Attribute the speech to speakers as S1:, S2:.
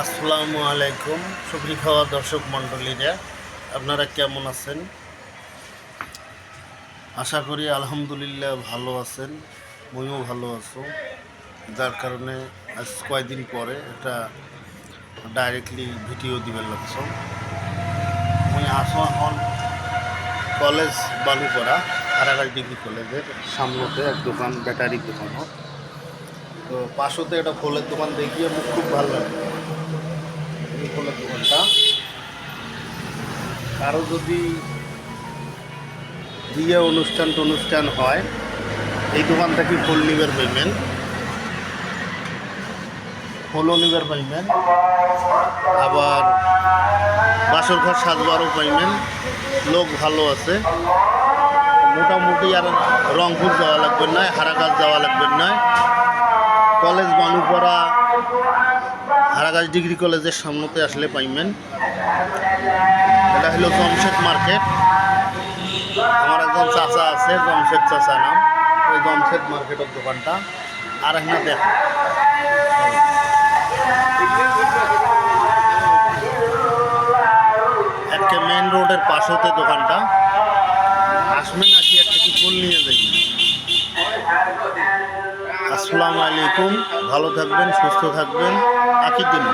S1: আসসালামু আলাইকুম সুপ্রিয় খাওয়া দর্শক মণ্ডলীরা, আপনারা কেমন আছেন? আশা করি আলহামদুলিল্লাহ ভালো আছেন। মইও ভালো আছো, যার কারণে আজ কয়েকদিন পরে একটা ডাইরেক্টলি ভিডিও দিবেন লাগছ। মুই আসো এখন কলেজ বালুপাড়া আড়াই ডিগ্রি কলেজের সামনেতে এক দোকান, ব্যাটারি দোকান। তো পাশতে একটা ফলের দোকান দেখিয়ে মুখ খুব ভালো লাগে। এই ফলের দোকানটা কারো যদি বিয়ে অনুষ্ঠান হয়, এই দোকান থেকে ফুল নিবার পাইবেন, ফুলও নিবার পাইবেন, আবার বাসর ঘর সাজবারও পাইবেন। লোক ভালো আছে মোটামুটি। আর রংপুর যাওয়া লাগবে না, হারাগাছ যাওয়া লাগবে না। কলেজ বালুপাড়া হারাগাছ ডিগ্রি কলেজের সামনেতে আসলে পাইবেন। এটা হলো জমশেদ মার্কেট। আমার একজন চাচা আছে, জমশেদ চাচা নাম। ওই জমশেদ মার্কেটের দোকানটা। আর এখানে দেখো একটা মেন রোডের পাশেতে দোকানটা। আসবেন, আসি একটা কি ফুল নিয়ে যাবেন। আসসালামু আলাইকুম, ভালো থাকবেন, সুস্থ থাকবেন। আখির দিন।